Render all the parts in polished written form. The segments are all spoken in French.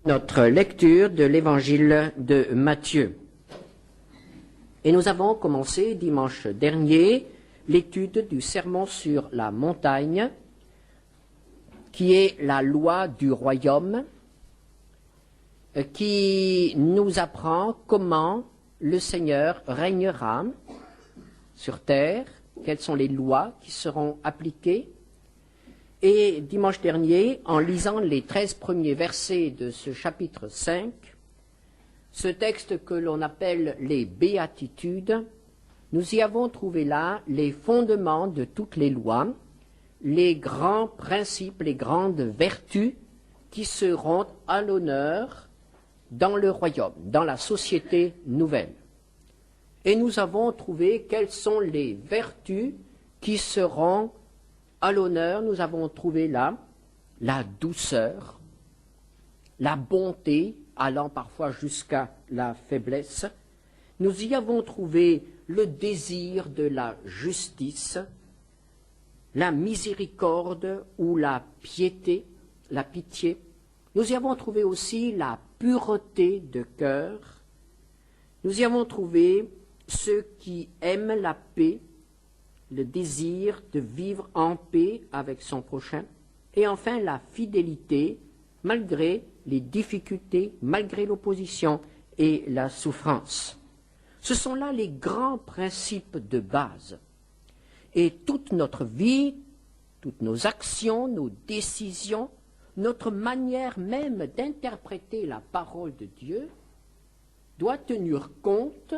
Notre lecture de l'évangile de Matthieu. Et nous avons commencé dimanche dernier l'étude du sermon sur la montagne, qui est la loi du royaume, qui nous apprend comment le Seigneur régnera sur terre, quelles sont les lois qui seront appliquées. Et dimanche dernier, en lisant les 13 premiers versets de ce chapitre 5, ce texte que l'on appelle les béatitudes, nous y avons trouvé là les fondements de toutes les lois, les grands principes, les grandes vertus qui seront à l'honneur dans le royaume, dans la société nouvelle. Et nous avons trouvé quelles sont les vertus qui seront à l'honneur. Nous avons trouvé là la douceur, la bonté, allant parfois jusqu'à la faiblesse. Nous y avons trouvé le désir de la justice, la miséricorde ou la piété, la pitié. Nous y avons trouvé aussi la pureté de cœur. Nous y avons trouvé ceux qui aiment la paix, le désir de vivre en paix avec son prochain, et enfin la fidélité, malgré les difficultés, malgré l'opposition et la souffrance. Ce sont là les grands principes de base. Et toute notre vie, toutes nos actions, nos décisions, notre manière même d'interpréter la parole de Dieu doit tenir compte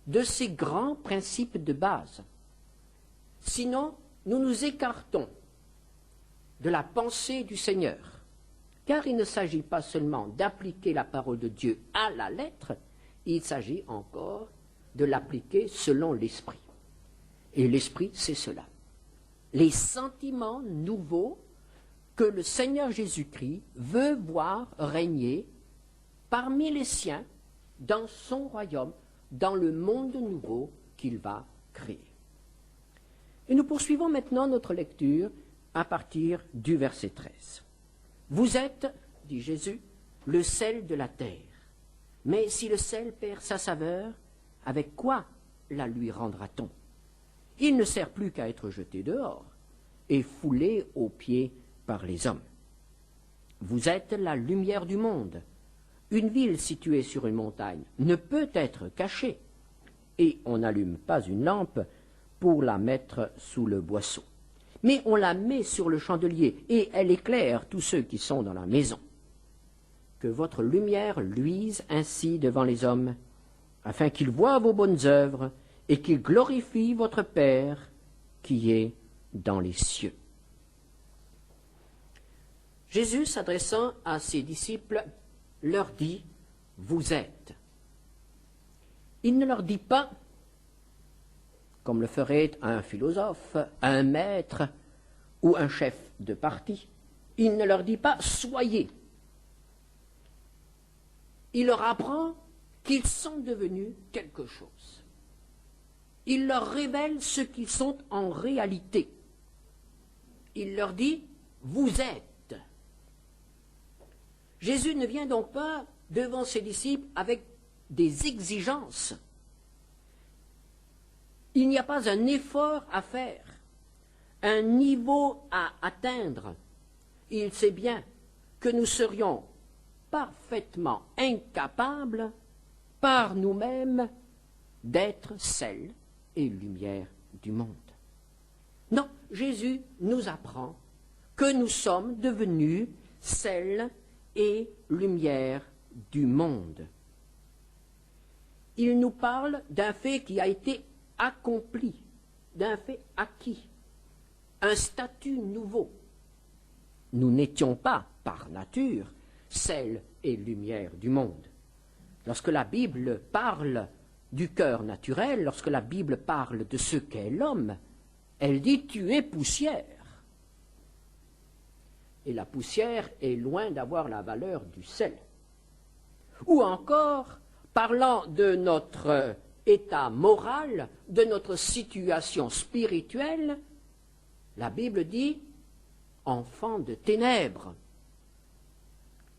de ces grands principes de base. Sinon, nous nous écartons de la pensée du Seigneur, car il ne s'agit pas seulement d'appliquer la parole de Dieu à la lettre, il s'agit encore de l'appliquer selon l'Esprit. Et l'Esprit, c'est cela. Les sentiments nouveaux que le Seigneur Jésus-Christ veut voir régner parmi les siens dans son royaume, dans le monde nouveau qu'il va créer. Et nous poursuivons maintenant notre lecture à partir du verset 13. Vous êtes, dit Jésus, le sel de la terre. Mais si le sel perd sa saveur, avec quoi la lui rendra-t-on? Il ne sert plus qu'à être jeté dehors et foulé aux pieds par les hommes. Vous êtes la lumière du monde. Une ville située sur une montagne ne peut être cachée, et on n'allume pas une lampe pour la mettre sous le boisseau. Mais on la met sur le chandelier, et elle éclaire tous ceux qui sont dans la maison. Que votre lumière luise ainsi devant les hommes, afin qu'ils voient vos bonnes œuvres, et qu'ils glorifient votre Père qui est dans les cieux. Jésus, s'adressant à ses disciples, leur dit « Vous êtes ». Il ne leur dit pas, comme le ferait un philosophe, un maître ou un chef de parti, il ne leur dit pas « soyez ». Il leur apprend qu'ils sont devenus quelque chose. Il leur révèle ce qu'ils sont en réalité. Il leur dit « vous êtes ». Jésus ne vient donc pas devant ses disciples avec des exigences. Il n'y a pas un effort à faire, un niveau à atteindre. Il sait bien que nous serions parfaitement incapables par nous-mêmes d'être sel et lumière du monde. Non, Jésus nous apprend que nous sommes devenus sel et lumière du monde. Il nous parle d'un fait qui a été accompli, d'un fait acquis, un statut nouveau. Nous n'étions pas, par nature, sel et lumière du monde. Lorsque la Bible parle du cœur naturel, lorsque la Bible parle de ce qu'est l'homme, elle dit « tu es poussière ». Et la poussière est loin d'avoir la valeur du sel. Ou encore, parlant de notre état moral, de notre situation spirituelle, la Bible dit « enfant de ténèbres ».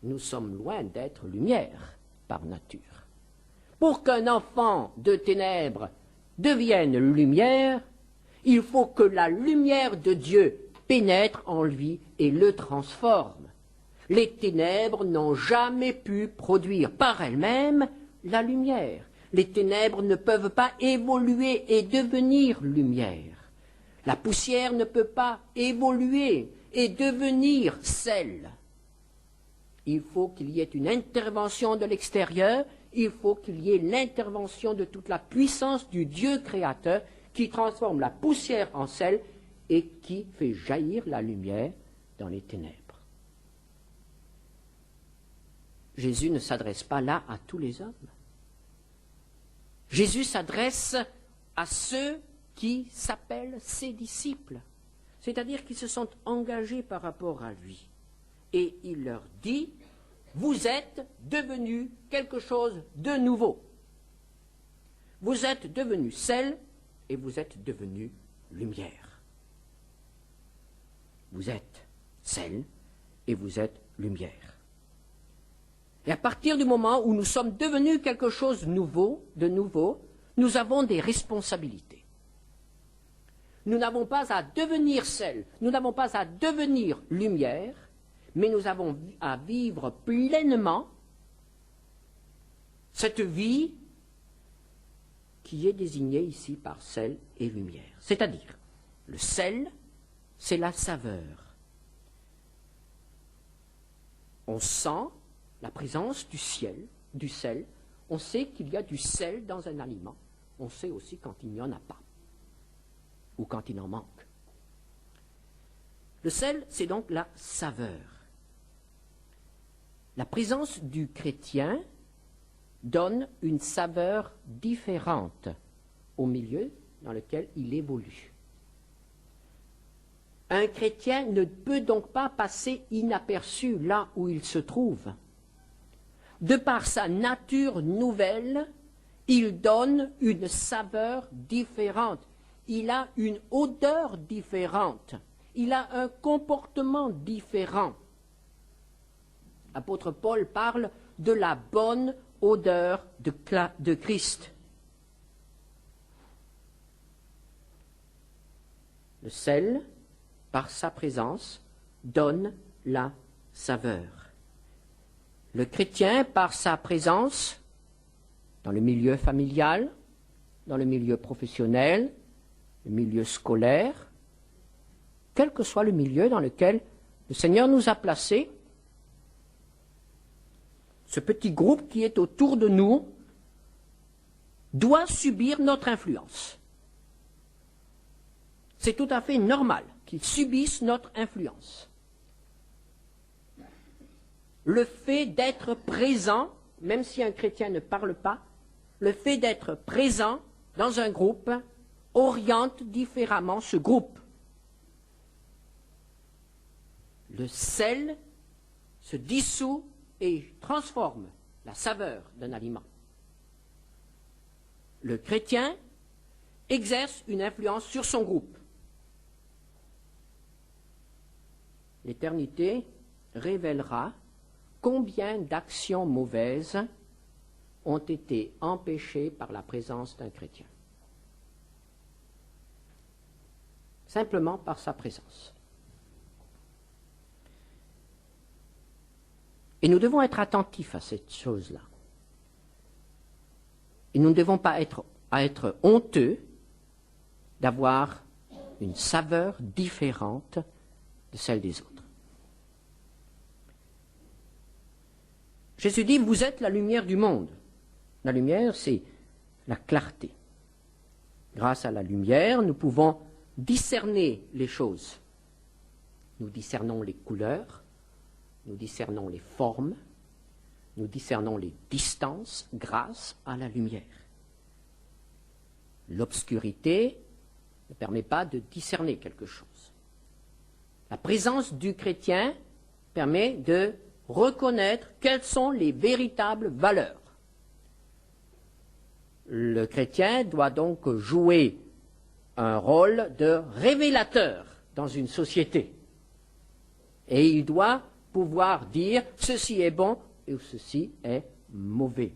Nous sommes loin d'être lumière par nature. Pour qu'un enfant de ténèbres devienne lumière, il faut que la lumière de Dieu pénètre en lui et le transforme. Les ténèbres n'ont jamais pu produire par elles-mêmes la lumière. Les ténèbres ne peuvent pas évoluer et devenir lumière. La poussière ne peut pas évoluer et devenir sel. Il faut qu'il y ait une intervention de l'extérieur, il faut qu'il y ait l'intervention de toute la puissance du Dieu créateur qui transforme la poussière en sel et qui fait jaillir la lumière dans les ténèbres. Jésus ne s'adresse pas là à tous les hommes. Jésus s'adresse à ceux qui s'appellent ses disciples, c'est-à-dire qui se sont engagés par rapport à lui. Et il leur dit, vous êtes devenus quelque chose de nouveau. Vous êtes devenus sel et vous êtes devenus lumière. Vous êtes sel et vous êtes lumière. Et à partir du moment où nous sommes devenus quelque chose de nouveau, nous avons des responsabilités. Nous n'avons pas à devenir sel, nous n'avons pas à devenir lumière, mais nous avons à vivre pleinement cette vie qui est désignée ici par sel et lumière. C'est-à-dire, le sel, c'est la saveur. On sent la présence du sel, on sait qu'il y a du sel dans un aliment, on sait aussi quand il n'y en a pas, ou quand il en manque. Le sel, c'est donc la saveur. La présence du chrétien donne une saveur différente au milieu dans lequel il évolue. Un chrétien ne peut donc pas passer inaperçu là où il se trouve. De par sa nature nouvelle, il donne une saveur différente. Il a une odeur différente. Il a un comportement différent. L'apôtre Paul parle de la bonne odeur de Christ. Le sel, par sa présence, donne la saveur. Le chrétien, par sa présence, dans le milieu familial, dans le milieu professionnel, le milieu scolaire, quel que soit le milieu dans lequel le Seigneur nous a placés, ce petit groupe qui est autour de nous doit subir notre influence. C'est tout à fait normal qu'ils subissent notre influence. Le fait d'être présent, même si un chrétien ne parle pas, le fait d'être présent dans un groupe oriente différemment ce groupe. Le sel se dissout et transforme la saveur d'un aliment. Le chrétien exerce une influence sur son groupe. L'éternité révélera combien d'actions mauvaises ont été empêchées par la présence d'un chrétien. Simplement par sa présence. Et nous devons être attentifs à cette chose-là. Et nous ne devons pas être honteux d'avoir une saveur différente de celle des autres. Jésus dit, vous êtes la lumière du monde. La lumière, c'est la clarté. Grâce à la lumière, nous pouvons discerner les choses. Nous discernons les couleurs, nous discernons les formes, nous discernons les distances grâce à la lumière. L'obscurité ne permet pas de discerner quelque chose. La présence du chrétien permet de reconnaître quelles sont les véritables valeurs. Le chrétien doit donc jouer un rôle de révélateur dans une société. Et il doit pouvoir dire ceci est bon et ceci est mauvais.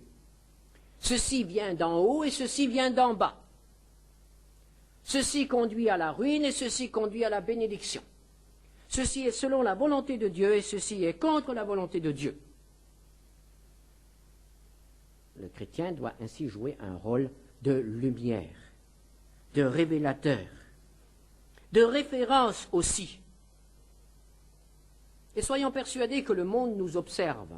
Ceci vient d'en haut et ceci vient d'en bas. Ceci conduit à la ruine et ceci conduit à la bénédiction. Ceci est selon la volonté de Dieu et ceci est contre la volonté de Dieu. Le chrétien doit ainsi jouer un rôle de lumière, de révélateur, de référence aussi. Et soyons persuadés que le monde nous observe.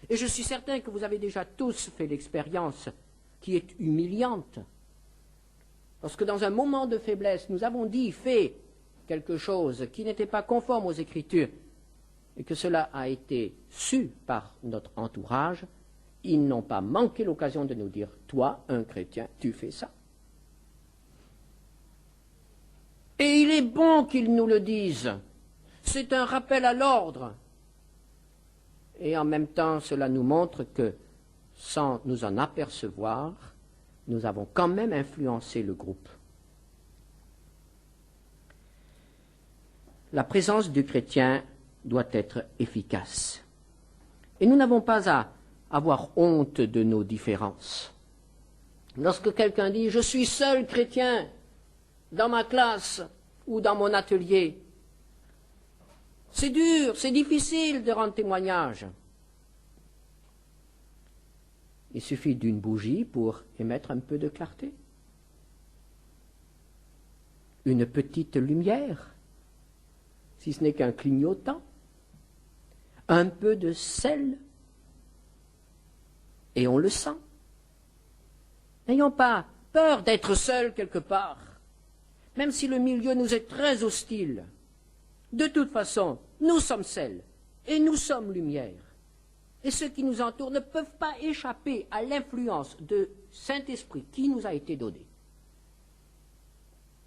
Et je suis certain que vous avez déjà tous fait l'expérience qui est humiliante. Lorsque dans un moment de faiblesse, nous avons dit, fait quelque chose qui n'était pas conforme aux Écritures, et que cela a été su par notre entourage, ils n'ont pas manqué l'occasion de nous dire, toi, un chrétien, tu fais ça. Et il est bon qu'ils nous le disent. C'est un rappel à l'ordre. Et en même temps, cela nous montre que, sans nous en apercevoir, nous avons quand même influencé le groupe. La présence du chrétien doit être efficace. Et nous n'avons pas à avoir honte de nos différences. Lorsque quelqu'un dit « je suis seul chrétien dans ma classe ou dans mon atelier », c'est dur, c'est difficile de rendre témoignage. Il suffit d'une bougie pour émettre un peu de clarté. Une petite lumière, si ce n'est qu'un clignotant. Un peu de sel, et on le sent. N'ayons pas peur d'être seuls quelque part, même si le milieu nous est très hostile. De toute façon, nous sommes sel, et nous sommes lumière. Et ceux qui nous entourent ne peuvent pas échapper à l'influence de Saint-Esprit qui nous a été donné.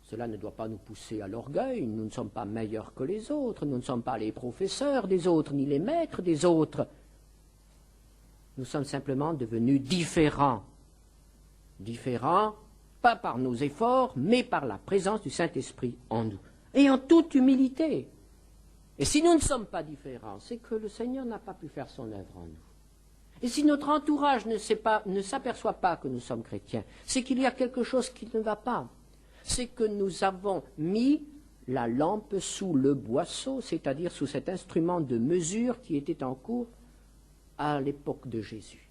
Cela ne doit pas nous pousser à l'orgueil, nous ne sommes pas meilleurs que les autres, nous ne sommes pas les professeurs des autres, ni les maîtres des autres. Nous sommes simplement devenus différents. Différents, pas par nos efforts, mais par la présence du Saint-Esprit en nous. Et en toute humilité. Et si nous ne sommes pas différents, c'est que le Seigneur n'a pas pu faire son œuvre en nous. Et si notre entourage ne s'aperçoit pas que nous sommes chrétiens, c'est qu'il y a quelque chose qui ne va pas. C'est que nous avons mis la lampe sous le boisseau, c'est-à-dire sous cet instrument de mesure qui était en cours à l'époque de Jésus.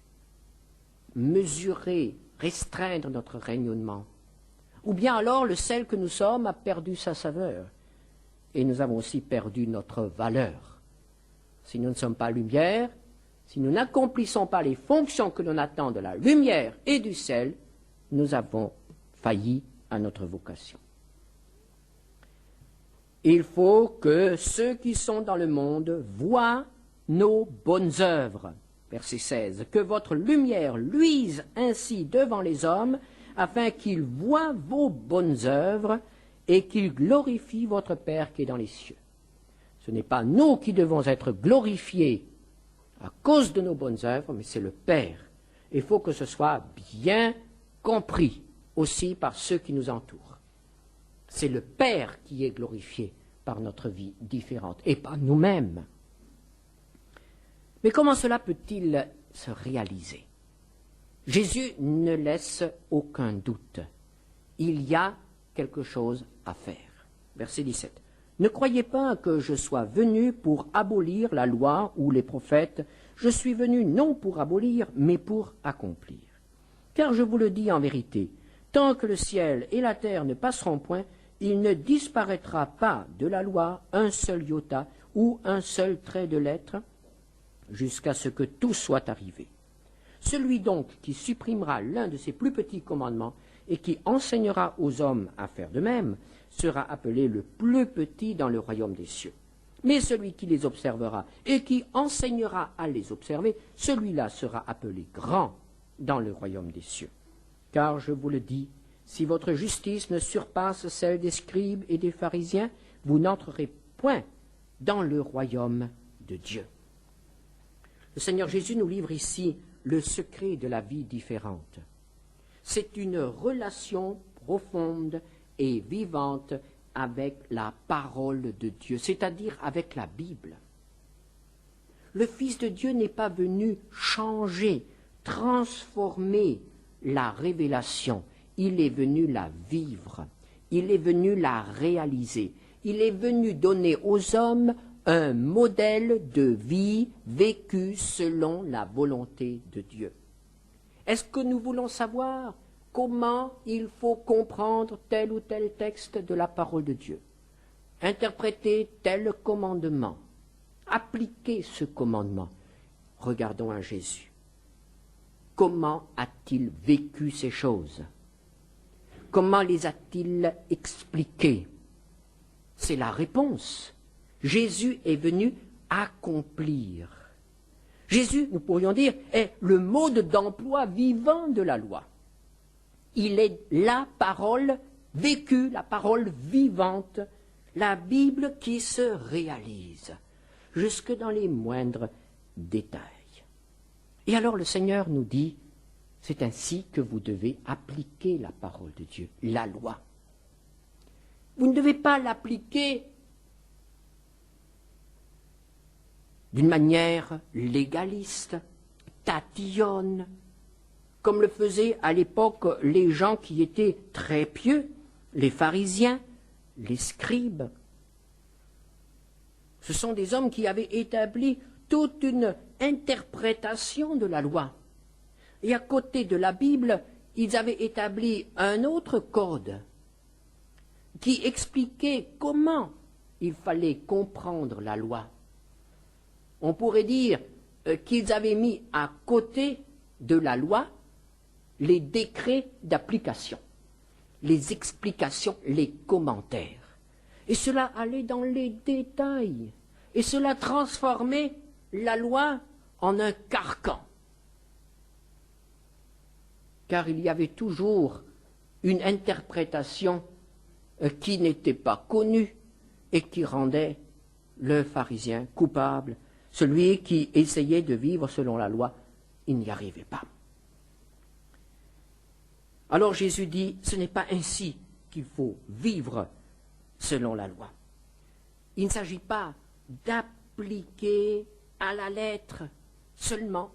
Mesurer, restreindre notre rayonnement. Ou bien alors le sel que nous sommes a perdu sa saveur. Et nous avons aussi perdu notre valeur. Si nous ne sommes pas lumière, si nous n'accomplissons pas les fonctions que l'on attend de la lumière et du sel, nous avons failli à notre vocation. Il faut que ceux qui sont dans le monde voient nos bonnes œuvres. Verset 16. Que votre lumière luise ainsi devant les hommes, afin qu'ils voient vos bonnes œuvres et qu'ils glorifient votre Père qui est dans les cieux. Ce n'est pas nous qui devons être glorifiés à cause de nos bonnes œuvres, mais c'est le Père. Il faut que ce soit bien compris aussi par ceux qui nous entourent. C'est le Père qui est glorifié par notre vie différente, et pas nous-mêmes. Mais comment cela peut-il se réaliser? Jésus ne laisse aucun doute. Il y a quelque chose à faire. Verset 17. Ne croyez pas que je sois venu pour abolir la loi ou les prophètes. Je suis venu non pour abolir, mais pour accomplir. Car je vous le dis en vérité, tant que le ciel et la terre ne passeront point, il ne disparaîtra pas de la loi un seul iota ou un seul trait de lettre, jusqu'à ce que tout soit arrivé. Celui donc qui supprimera l'un de ces plus petits commandements et qui enseignera aux hommes à faire de même, sera appelé le plus petit dans le royaume des cieux. Mais celui qui les observera et qui enseignera à les observer, celui-là sera appelé grand dans le royaume des cieux. Car je vous le dis, si votre justice ne surpasse celle des scribes et des pharisiens, vous n'entrerez point dans le royaume de Dieu. Le Seigneur Jésus nous livre ici le secret de la vie différente. C'est une relation profonde et vivante avec la parole de Dieu, c'est-à-dire avec la Bible. Le Fils de Dieu n'est pas venu changer, transformer la révélation. Il est venu la vivre. Il est venu la réaliser. Il est venu donner aux hommes un modèle de vie vécu selon la volonté de Dieu. Est-ce que nous voulons savoir comment il faut comprendre tel ou tel texte de la parole de Dieu, interpréter tel commandement, appliquer ce commandement? Regardons à Jésus. Comment a-t-il vécu ces choses? Comment les a-t-il expliquées? C'est la réponse. Jésus est venu accomplir. Jésus, nous pourrions dire, est le mode d'emploi vivant de la loi. Il est la parole vécue, la parole vivante, la Bible qui se réalise, jusque dans les moindres détails. Et alors le Seigneur nous dit, c'est ainsi que vous devez appliquer la parole de Dieu, la loi. Vous ne devez pas l'appliquer d'une manière légaliste, tatillonne, comme le faisaient à l'époque les gens qui étaient très pieux, les pharisiens, les scribes. Ce sont des hommes qui avaient établi toute une interprétation de la loi. Et à côté de la Bible, ils avaient établi un autre code qui expliquait comment il fallait comprendre la loi. On pourrait dire qu'ils avaient mis à côté de la loi les décrets d'application, les explications, les commentaires. Et cela allait dans les détails. Et cela transformait la loi en un carcan. Car il y avait toujours une interprétation qui n'était pas connue et qui rendait le pharisien coupable. Celui qui essayait de vivre selon la loi, il n'y arrivait pas. Alors Jésus dit, ce n'est pas ainsi qu'il faut vivre selon la loi. Il ne s'agit pas d'appliquer à la lettre seulement.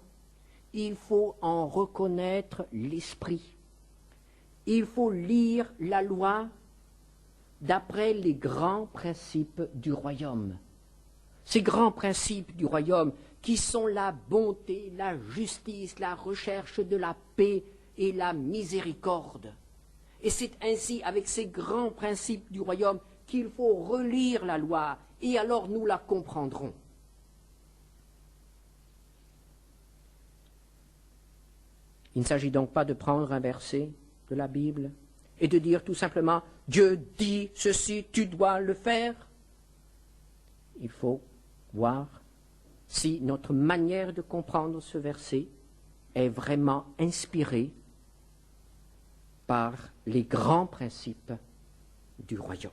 Il faut en reconnaître l'esprit. Il faut lire la loi d'après les grands principes du royaume. Ces grands principes du royaume qui sont la bonté, la justice, la recherche de la paix et la miséricorde. Et c'est ainsi, avec ces grands principes du royaume, qu'il faut relire la loi, et alors nous la comprendrons. Il ne s'agit donc pas de prendre un verset de la Bible et de dire tout simplement « Dieu dit ceci, tu dois le faire ». Il faut voir si notre manière de comprendre ce verset est vraiment inspirée par les grands principes du royaume.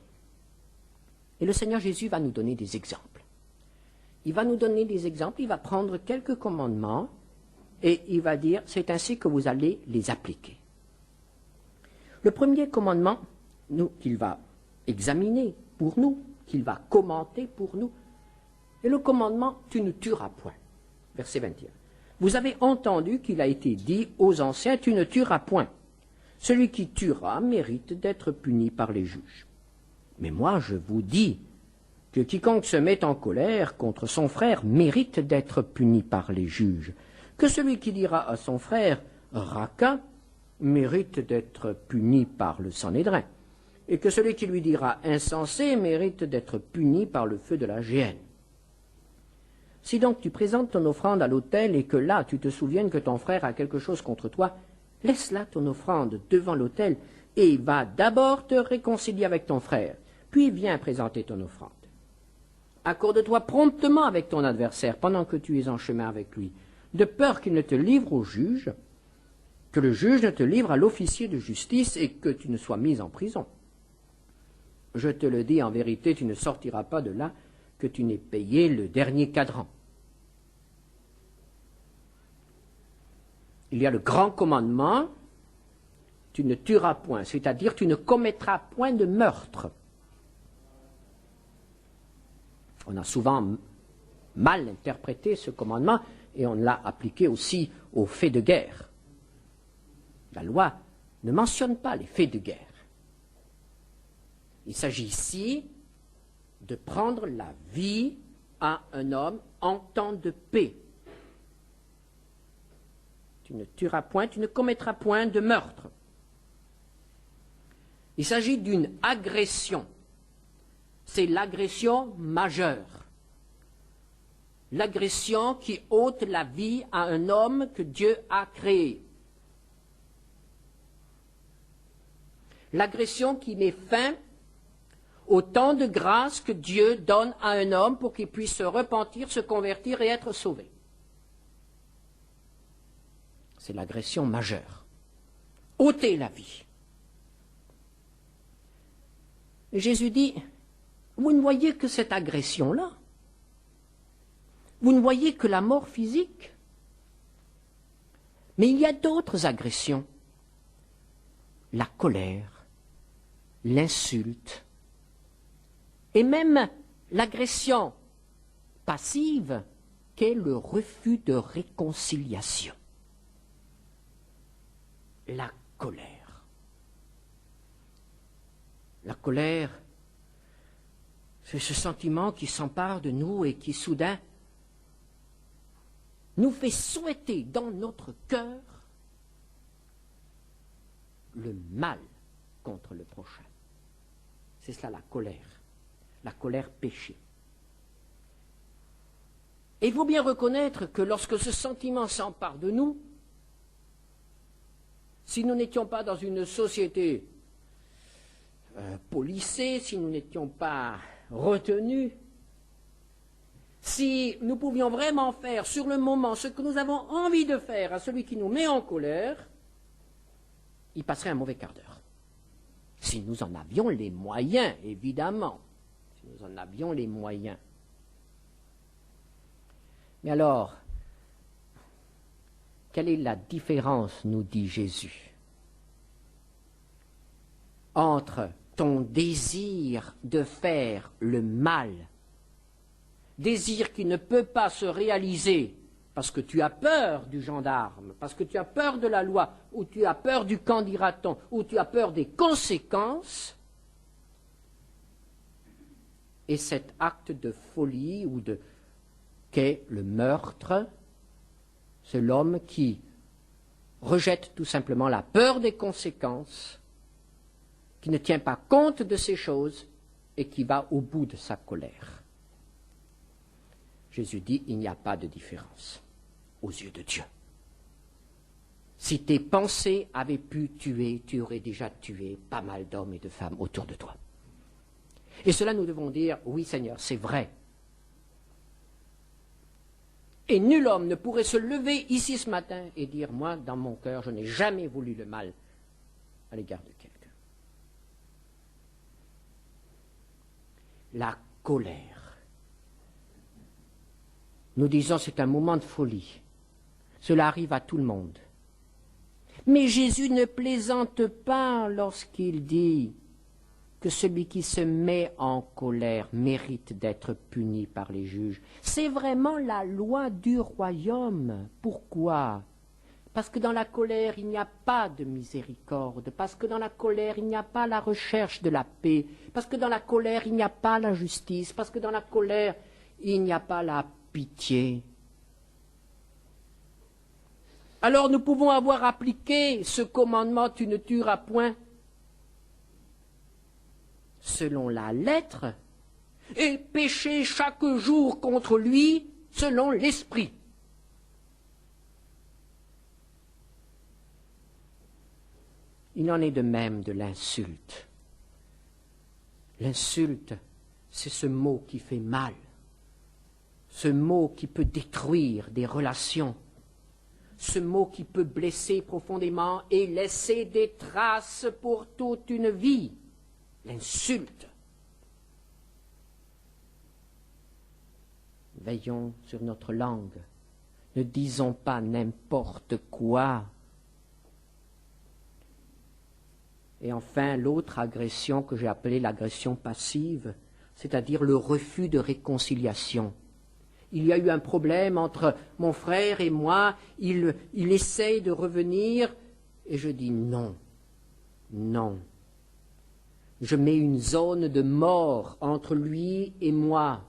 Et le Seigneur Jésus va nous donner des exemples. Il va nous donner des exemples, il va prendre quelques commandements et il va dire, c'est ainsi que vous allez les appliquer. Le premier commandement qu'il va examiner pour nous, qu'il va commenter pour nous, est le commandement « tu ne tueras point ». Verset 21. Vous avez entendu qu'il a été dit aux anciens « tu ne tueras point ». Celui qui tuera mérite d'être puni par les juges. Mais moi, je vous dis que quiconque se met en colère contre son frère mérite d'être puni par les juges. Que celui qui dira à son frère « raca » mérite d'être puni par le Sanhédrin. Et que celui qui lui dira « insensé » mérite d'être puni par le feu de la géhenne. Si donc tu présentes ton offrande à l'autel et que là tu te souviennes que ton frère a quelque chose contre toi, laisse là ton offrande devant l'autel et va d'abord te réconcilier avec ton frère, puis viens présenter ton offrande. Accorde-toi promptement avec ton adversaire pendant que tu es en chemin avec lui, de peur qu'il ne te livre au juge, que le juge ne te livre à l'officier de justice et que tu ne sois mis en prison. Je te le dis en vérité, tu ne sortiras pas de là que tu n'aies payé le dernier cadran. Il y a le grand commandement, tu ne tueras point, c'est-à-dire tu ne commettras point de meurtre. On a souvent mal interprété ce commandement et on l'a appliqué aussi aux faits de guerre. La loi ne mentionne pas les faits de guerre. Il s'agit ici de prendre la vie à un homme en temps de paix. Tu ne tueras point, tu ne commettras point de meurtre. Il s'agit d'une agression. C'est l'agression majeure. L'agression qui ôte la vie à un homme que Dieu a créé. L'agression qui met fin au temps de grâce que Dieu donne à un homme pour qu'il puisse se repentir, se convertir et être sauvé. C'est l'agression majeure. Ôter la vie. Et Jésus dit, vous ne voyez que cette agression-là. Vous ne voyez que la mort physique. Mais il y a d'autres agressions. La colère, l'insulte, et même l'agression passive qu'est le refus de réconciliation. La colère. La colère, c'est ce sentiment qui s'empare de nous et qui soudain nous fait souhaiter dans notre cœur le mal contre le prochain. C'est cela la colère péché. Et il faut bien reconnaître que lorsque ce sentiment s'empare de nous, si nous n'étions pas dans une société policée, si nous n'étions pas retenus, si nous pouvions vraiment faire sur le moment ce que nous avons envie de faire à celui qui nous met en colère, il passerait un mauvais quart d'heure. Si nous en avions les moyens, évidemment. Si nous en avions les moyens. Mais alors, quelle est la différence, nous dit Jésus, entre ton désir de faire le mal, désir qui ne peut pas se réaliser parce que tu as peur du gendarme, parce que tu as peur de la loi, ou tu as peur du qu'en dira-t-on, ou tu as peur des conséquences, et cet acte de folie ou qu'est le meurtre, c'est l'homme qui rejette tout simplement la peur des conséquences, qui ne tient pas compte de ces choses et qui va au bout de sa colère. Jésus dit, il n'y a pas de différence aux yeux de Dieu. Si tes pensées avaient pu tuer, tu aurais déjà tué pas mal d'hommes et de femmes autour de toi. Et cela, nous devons dire, oui Seigneur, c'est vrai. Et nul homme ne pourrait se lever ici ce matin et dire, moi, dans mon cœur, je n'ai jamais voulu le mal à l'égard de quelqu'un. La colère. Nous disons c'est un moment de folie. Cela arrive à tout le monde. Mais Jésus ne plaisante pas lorsqu'il dit que celui qui se met en colère mérite d'être puni par les juges. C'est vraiment la loi du royaume. Pourquoi ? Parce que dans la colère, il n'y a pas de miséricorde. Parce que dans la colère, il n'y a pas la recherche de la paix. Parce que dans la colère, il n'y a pas la justice. Parce que dans la colère, il n'y a pas la pitié. Alors nous pouvons avoir appliqué ce commandement « tu ne tueras point » selon la lettre et pécher chaque jour contre lui selon l'esprit. Il en est de même de l'insulte. L'insulte, c'est ce mot qui fait mal. Ce mot qui peut détruire des relations, ce mot qui peut blesser profondément et laisser des traces pour toute une vie, l'insulte. Veillons sur notre langue, ne disons pas n'importe quoi. Et enfin, l'autre agression que j'ai appelée l'agression passive, c'est-à-dire le refus de réconciliation. il y a eu un problème entre mon frère et moi, il essaye de revenir, et je dis non, non. Je mets une zone de mort entre lui et moi.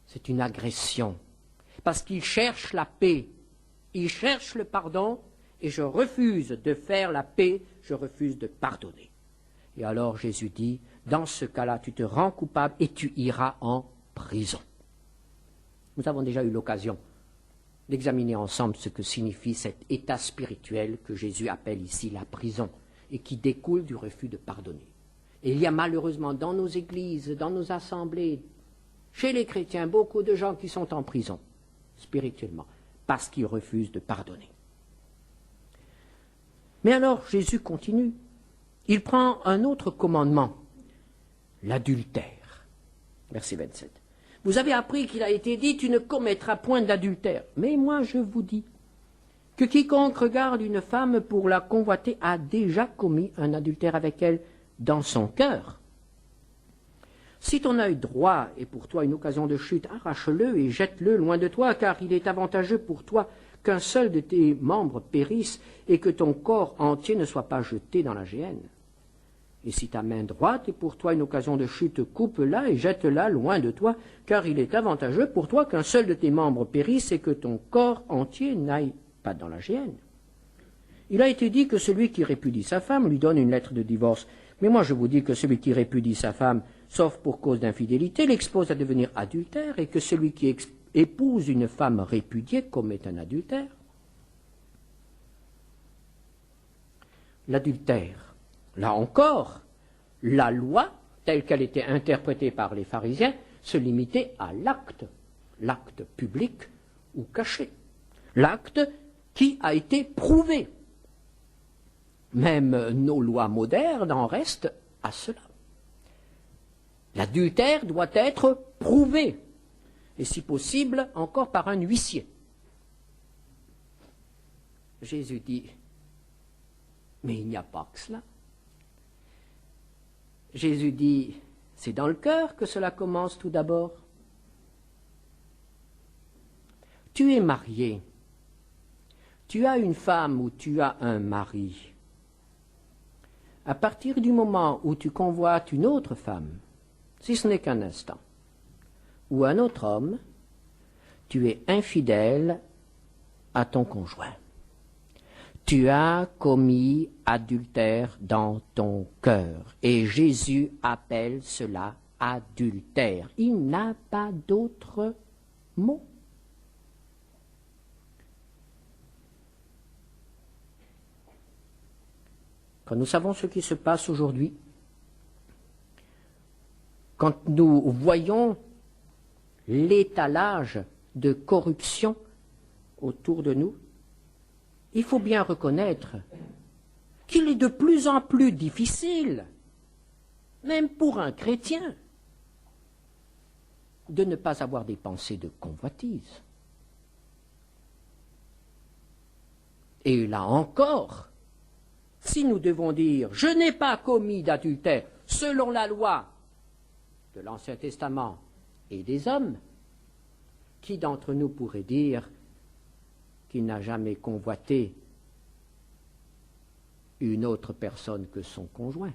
C'est une agression, parce qu'il cherche la paix, il cherche le pardon, et je refuse de faire la paix, je refuse de pardonner. Et alors Jésus dit, dans ce cas-là, tu te rends coupable et tu iras en prison. Nous avons déjà eu l'occasion d'examiner ensemble ce que signifie cet état spirituel que Jésus appelle ici la prison et qui découle du refus de pardonner. Et il y a malheureusement dans nos églises, dans nos assemblées, chez les chrétiens, beaucoup de gens qui sont en prison, spirituellement, parce qu'ils refusent de pardonner. Mais alors Jésus continue. Il prend un autre commandement, l'adultère. Verset 27. Vous avez appris qu'il a été dit, tu ne commettras point d'adultère. Mais moi je vous dis que quiconque regarde une femme pour la convoiter a déjà commis un adultère avec elle dans son cœur. Si ton œil droit est pour toi une occasion de chute, arrache-le et jette-le loin de toi, car il est avantageux pour toi qu'un seul de tes membres périsse et que ton corps entier ne soit pas jeté dans la géhenne. Et si ta main droite est pour toi une occasion de chute, coupe-la et jette-la loin de toi, car il est avantageux pour toi qu'un seul de tes membres périsse et que ton corps entier n'aille pas dans la géhenne. Il a été dit que celui qui répudie sa femme lui donne une lettre de divorce. Mais moi je vous dis que celui qui répudie sa femme, sauf pour cause d'infidélité, l'expose à devenir adultère, et que celui qui épouse une femme répudiée commet un adultère. L'adultère, là encore, la loi, telle qu'elle était interprétée par les pharisiens, se limitait à l'acte public ou caché, l'acte qui a été prouvé. Même nos lois modernes en restent à cela. L'adultère doit être prouvé, et si possible encore par un huissier. Jésus dit, mais il n'y a pas que cela. Jésus dit, c'est dans le cœur que cela commence tout d'abord. Tu es marié, tu as une femme ou tu as un mari. À partir du moment où tu convoites une autre femme, si ce n'est qu'un instant, ou un autre homme, tu es infidèle à ton conjoint. Tu as commis adultère dans ton cœur. Et Jésus appelle cela adultère. Il n'a pas d'autre mot. Quand nous savons ce qui se passe aujourd'hui, quand nous voyons l'étalage de corruption autour de nous, il faut bien reconnaître qu'il est de plus en plus difficile, même pour un chrétien, de ne pas avoir des pensées de convoitise. Et là encore, si nous devons dire « je n'ai pas commis d'adultère selon la loi de l'Ancien Testament et des hommes », qui d'entre nous pourrait dire qu'il n'a jamais convoité une autre personne que son conjoint?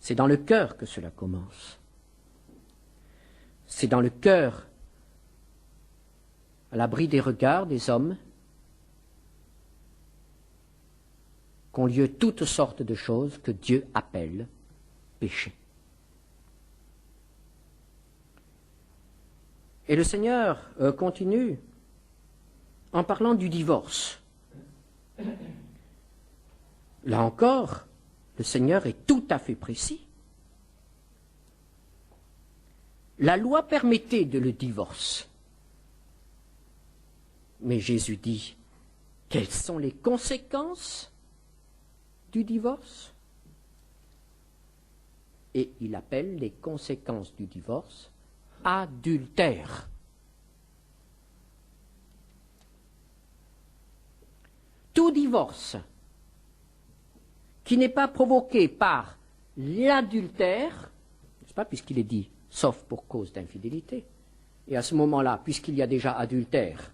C'est dans le cœur que cela commence. C'est dans le cœur, à l'abri des regards des hommes, qu'ont lieu toutes sortes de choses que Dieu appelle péché. Et le Seigneur continue en parlant du divorce. Là encore, le Seigneur est tout à fait précis. La loi permettait de le divorce. Mais Jésus dit, quelles sont les conséquences du divorce? Et il appelle les conséquences du divorce adultère. Tout divorce qui n'est pas provoqué par l'adultère, n'est-ce pas, puisqu'il est dit « sauf pour cause d'infidélité ». Et à ce moment-là, puisqu'il y a déjà adultère,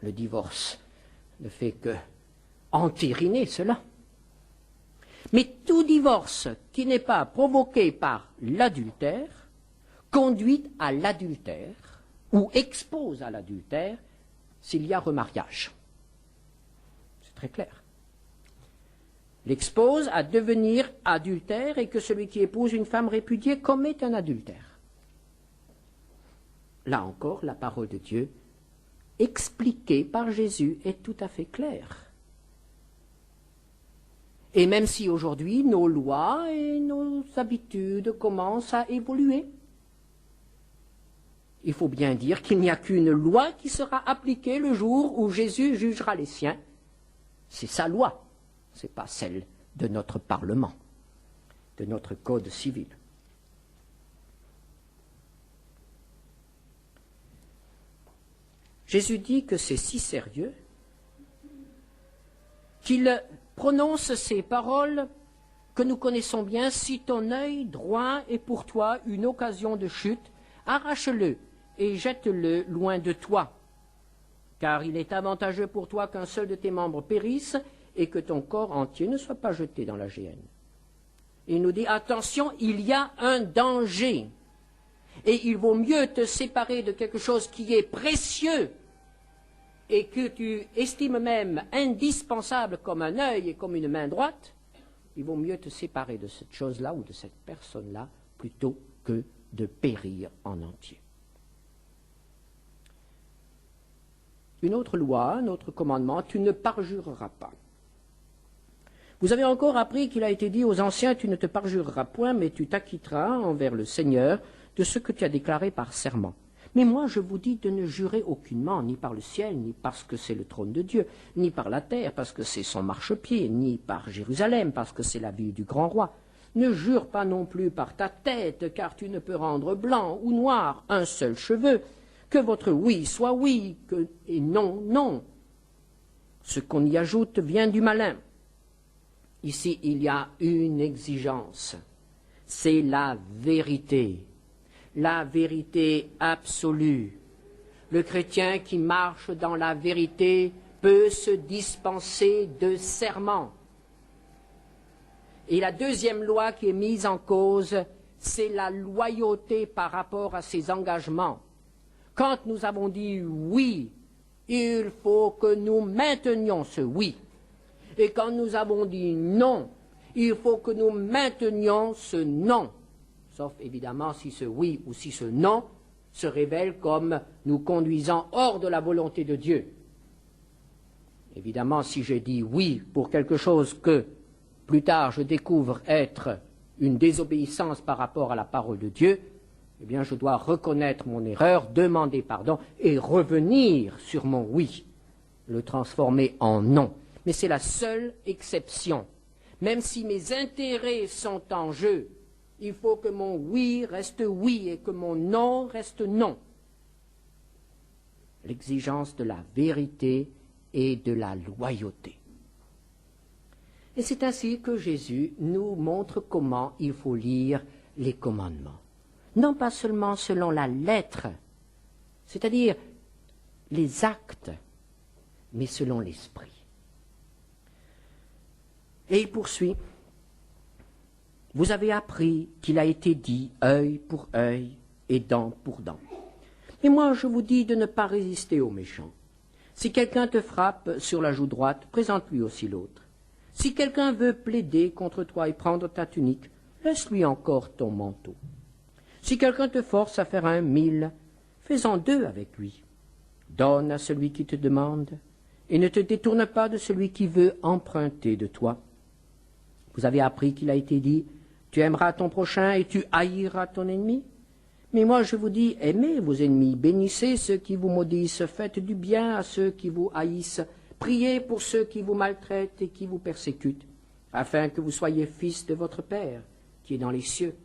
le divorce ne fait que entériner cela. Mais tout divorce qui n'est pas provoqué par l'adultère conduit à l'adultère ou expose à l'adultère s'il y a remariage. C'est très clair. L'expose à devenir adultère et que celui qui épouse une femme répudiée commet un adultère. Là encore, la parole de Dieu, expliquée par Jésus, est tout à fait claire. Et même si aujourd'hui nos lois et nos habitudes commencent à évoluer, il faut bien dire qu'il n'y a qu'une loi qui sera appliquée le jour où Jésus jugera les siens. C'est sa loi, ce n'est pas celle de notre Parlement, de notre Code civil. Jésus dit que c'est si sérieux qu'il prononce ces paroles que nous connaissons bien. Si ton œil droit est pour toi une occasion de chute, arrache-le et jette-le loin de toi, car il est avantageux pour toi qu'un seul de tes membres périsse et que ton corps entier ne soit pas jeté dans la géhenne. Il nous dit, attention, il y a un danger, et il vaut mieux te séparer de quelque chose qui est précieux et que tu estimes même indispensable comme un œil et comme une main droite. Il vaut mieux te séparer de cette chose-là ou de cette personne-là plutôt que de périr en entier. Une autre loi, un autre commandement, tu ne parjureras pas. Vous avez encore appris qu'il a été dit aux anciens, tu ne te parjureras point, mais tu t'acquitteras envers le Seigneur de ce que tu as déclaré par serment. Mais moi, je vous dis de ne jurer aucunement, ni par le ciel, ni parce que c'est le trône de Dieu, ni par la terre, parce que c'est son marchepied, ni par Jérusalem, parce que c'est la ville du grand roi. Ne jure pas non plus par ta tête, car tu ne peux rendre blanc ou noir un seul cheveu. Que votre oui soit oui, et non, non. Ce qu'on y ajoute vient du malin. Ici, il y a une exigence, c'est la vérité absolue. Le chrétien qui marche dans la vérité peut se dispenser de serment. Et la deuxième loi qui est mise en cause, c'est la loyauté par rapport à ses engagements. Quand nous avons dit oui, il faut que nous maintenions ce oui. Et quand nous avons dit non, il faut que nous maintenions ce non. Sauf évidemment si ce oui ou si ce non se révèle comme nous conduisant hors de la volonté de Dieu. Évidemment, si j'ai dit oui pour quelque chose que plus tard je découvre être une désobéissance par rapport à la parole de Dieu, eh bien je dois reconnaître mon erreur, demander pardon et revenir sur mon oui, le transformer en non. Mais c'est la seule exception. Même si mes intérêts sont en jeu, il faut que mon oui reste oui et que mon non reste non. L'exigence de la vérité et de la loyauté. Et c'est ainsi que Jésus nous montre comment il faut lire les commandements. Non pas seulement selon la lettre, c'est-à-dire les actes, mais selon l'esprit. Et il poursuit. Vous avez appris qu'il a été dit œil pour œil et dent pour dent. Mais moi je vous dis de ne pas résister aux méchants. Si quelqu'un te frappe sur la joue droite, présente-lui aussi l'autre. Si quelqu'un veut plaider contre toi et prendre ta tunique, laisse-lui encore ton manteau. Si quelqu'un te force à faire 1000, fais-en 2 avec lui. Donne à celui qui te demande, et ne te détourne pas de celui qui veut emprunter de toi. Vous avez appris qu'il a été dit, tu aimeras ton prochain et tu haïras ton ennemi. Mais moi je vous dis, aimez vos ennemis, bénissez ceux qui vous maudissent, faites du bien à ceux qui vous haïssent, priez pour ceux qui vous maltraitent et qui vous persécutent, afin que vous soyez fils de votre Père, qui est dans les cieux.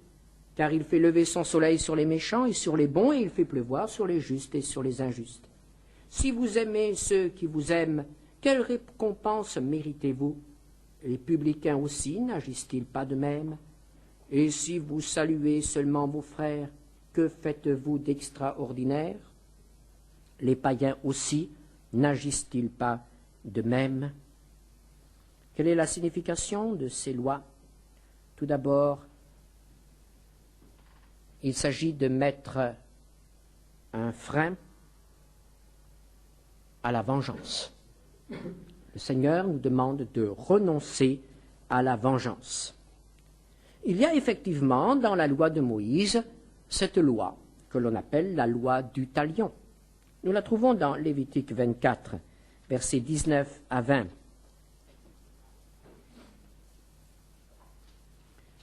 Car il fait lever son soleil sur les méchants et sur les bons, et il fait pleuvoir sur les justes et sur les injustes. Si vous aimez ceux qui vous aiment, quelle récompense méritez-vous? Les publicains aussi n'agissent-ils pas de même? Et si vous saluez seulement vos frères, que faites-vous d'extraordinaire? Les païens aussi n'agissent-ils pas de même? Quelle est la signification de ces lois? Tout d'abord, il s'agit de mettre un frein à la vengeance. Le Seigneur nous demande de renoncer à la vengeance. Il y a effectivement dans la loi de Moïse cette loi que l'on appelle la loi du talion. Nous la trouvons dans Lévitique 24, versets 19 à 20.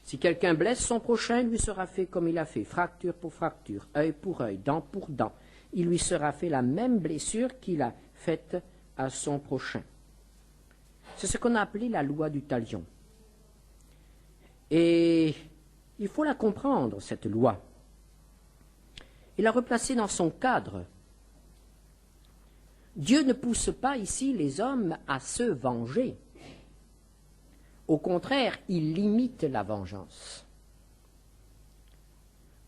Si quelqu'un blesse son prochain, il lui sera fait comme il a fait, fracture pour fracture, œil pour œil, dent pour dent. Il lui sera fait la même blessure qu'il a faite à son prochain. C'est ce qu'on a appelé la loi du talion. Et il faut la comprendre, cette loi, et la replacer dans son cadre. Dieu ne pousse pas ici les hommes à se venger. Au contraire, il limite la vengeance.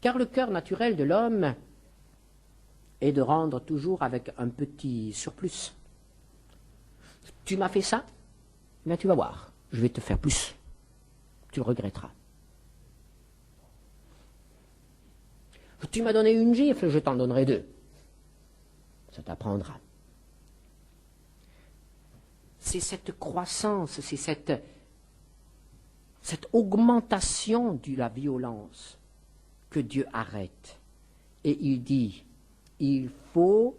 Car le cœur naturel de l'homme est de rendre toujours avec un petit surplus. Tu m'as fait ça, mais tu vas voir, je vais te faire plus. Tu le regretteras. Tu m'as donné une gifle, je t'en donnerai deux. Ça t'apprendra. C'est cette croissance, c'est cette augmentation de la violence que Dieu arrête. Et il dit, il faut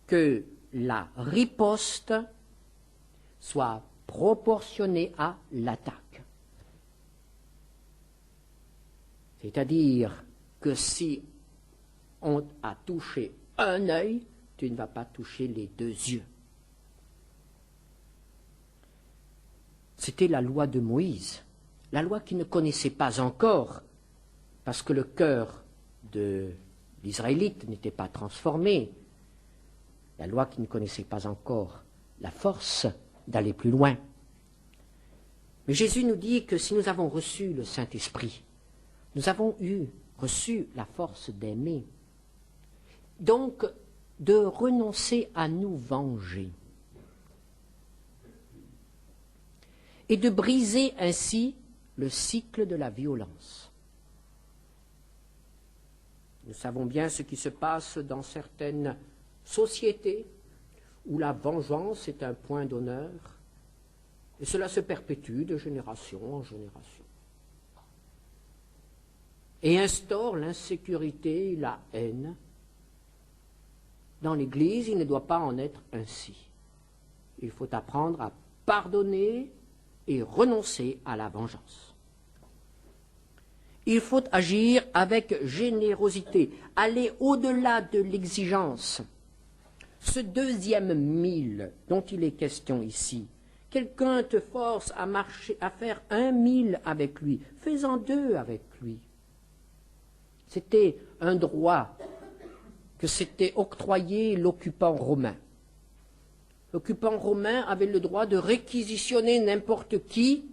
que la riposte soit proportionnée à l'attaque. C'est-à-dire que si on a touché un œil, tu ne vas pas toucher les deux yeux. C'était la loi de Moïse, la loi qu'il ne connaissait pas encore, parce que le cœur de l'Israélite n'était pas transformé. La loi qui ne connaissait pas encore la force d'aller plus loin. Mais Jésus nous dit que si nous avons reçu le Saint-Esprit, nous avons reçu la force d'aimer, donc de renoncer à nous venger et de briser ainsi le cycle de la violence. Nous savons bien ce qui se passe dans certaines sociétés où la vengeance est un point d'honneur, et cela se perpétue de génération en génération. Et instaure l'insécurité, la haine. Dans l'Église, il ne doit pas en être ainsi. Il faut apprendre à pardonner et renoncer à la vengeance. Il faut agir avec générosité, aller au-delà de l'exigence. Ce deuxième mille dont il est question ici, quelqu'un te force à marcher, à faire 1 000 avec lui, fais-en 2 avec lui. C'était un droit que s'était octroyé l'occupant romain. L'occupant romain avait le droit de réquisitionner n'importe qui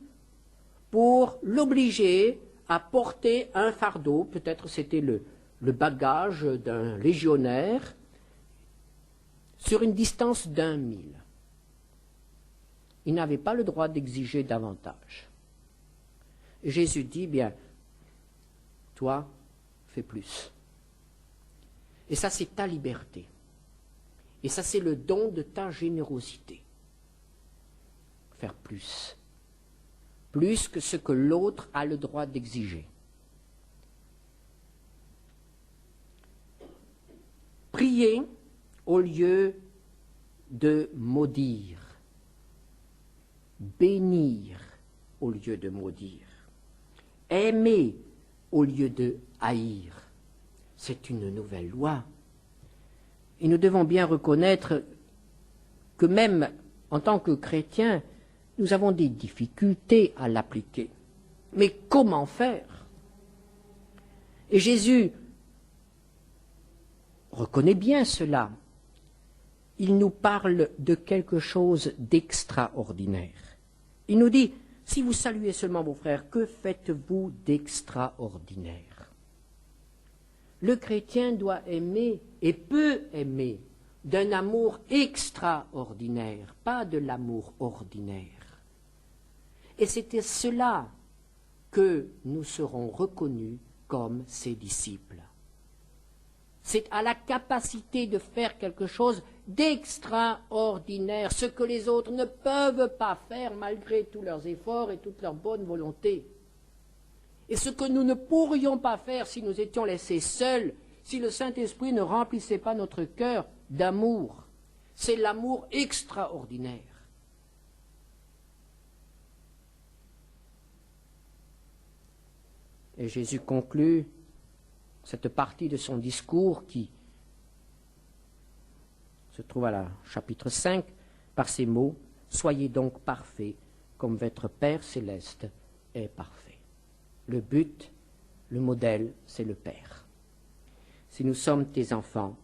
pour l'obliger à porter un fardeau, peut-être c'était le bagage d'un légionnaire, sur une distance d'1 000. Il n'avait pas le droit d'exiger davantage. Jésus dit, bien, toi, fais plus. Et ça, c'est ta liberté. Et ça, c'est le don de ta générosité. Faire plus. Plus que ce que l'autre a le droit d'exiger. Prier au lieu de maudire. Bénir au lieu de maudire. Aimer au lieu de haïr. C'est une nouvelle loi. Et nous devons bien reconnaître que même en tant que chrétiens, nous avons des difficultés à l'appliquer. Mais comment faire? Et Jésus reconnaît bien cela. Il nous parle de quelque chose d'extraordinaire. Il nous dit, si vous saluez seulement vos frères, que faites-vous d'extraordinaire? Le chrétien doit aimer et peut aimer d'un amour extraordinaire, pas de l'amour ordinaire. Et c'était cela que nous serons reconnus comme ses disciples. C'est à la capacité de faire quelque chose d'extraordinaire, ce que les autres ne peuvent pas faire malgré tous leurs efforts et toute leur bonne volonté. Et ce que nous ne pourrions pas faire si nous étions laissés seuls, si le Saint-Esprit ne remplissait pas notre cœur d'amour. C'est l'amour extraordinaire. Et Jésus conclut cette partie de son discours qui se trouve à la chapitre 5 par ces mots, « Soyez donc parfaits comme votre Père céleste est parfait ». Le but, le modèle, c'est le Père. Si nous sommes tes enfants,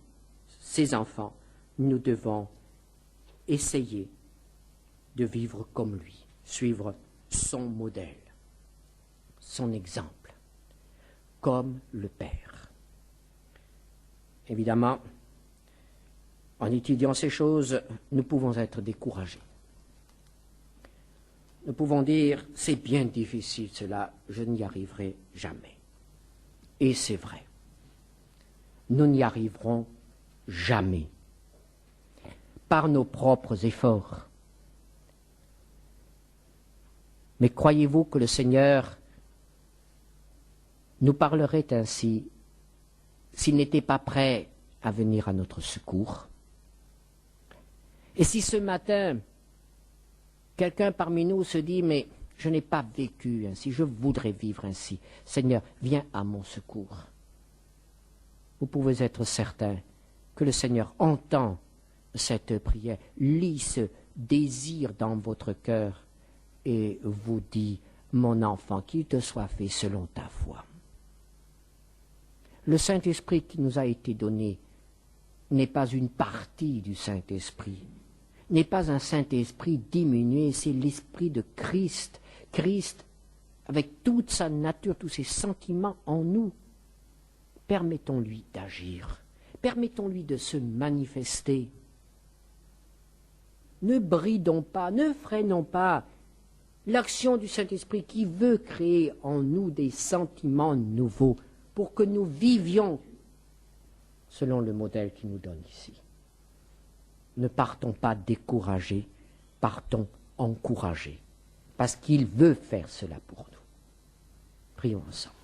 ses enfants, nous devons essayer de vivre comme lui, suivre son modèle, son exemple, comme le Père. Évidemment, en étudiant ces choses, nous pouvons être découragés. Nous pouvons dire, c'est bien difficile cela, je n'y arriverai jamais. Et c'est vrai. Nous n'y arriverons jamais. Par nos propres efforts. Mais croyez-vous que le Seigneur nous parlerait ainsi s'il n'était pas prêt à venir à notre secours? Et si ce matin, quelqu'un parmi nous se dit, mais je n'ai pas vécu ainsi, je voudrais vivre ainsi, Seigneur, viens à mon secours. Vous pouvez être certain que le Seigneur entend cette prière, lit ce désir dans votre cœur et vous dit, mon enfant, qu'il te soit fait selon ta foi. Le Saint-Esprit qui nous a été donné n'est pas une partie du Saint-Esprit, n'est pas un Saint-Esprit diminué, c'est l'Esprit de Christ. Christ, avec toute sa nature, tous ses sentiments en nous. Permettons-lui d'agir, permettons-lui de se manifester. Ne bridons pas, ne freinons pas l'action du Saint-Esprit qui veut créer en nous des sentiments nouveaux pour que nous vivions selon le modèle qu'il nous donne ici. Ne partons pas découragés, partons encouragés, parce qu'il veut faire cela pour nous. Prions ensemble.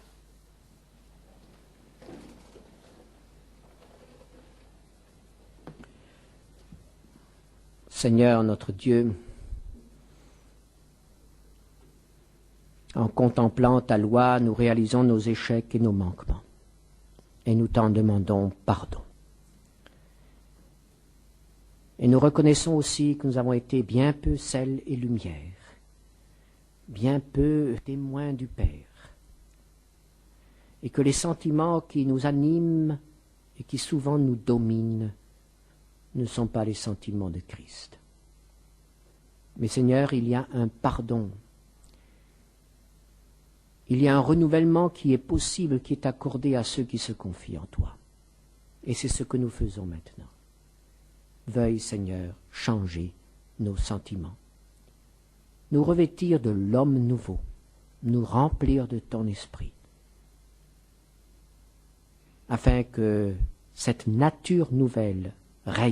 Seigneur notre Dieu, en contemplant ta loi, nous réalisons nos échecs et nos manquements, et nous t'en demandons pardon. Et nous reconnaissons aussi que nous avons été bien peu sel et lumière, bien peu témoins du Père, et que les sentiments qui nous animent et qui souvent nous dominent ne sont pas les sentiments de Christ. Mais Seigneur, il y a un pardon, il y a un renouvellement qui est possible, qui est accordé à ceux qui se confient en toi. Et c'est ce que nous faisons maintenant. Veuille, Seigneur, changer nos sentiments, nous revêtir de l'homme nouveau, nous remplir de ton esprit, afin que cette nature nouvelle règne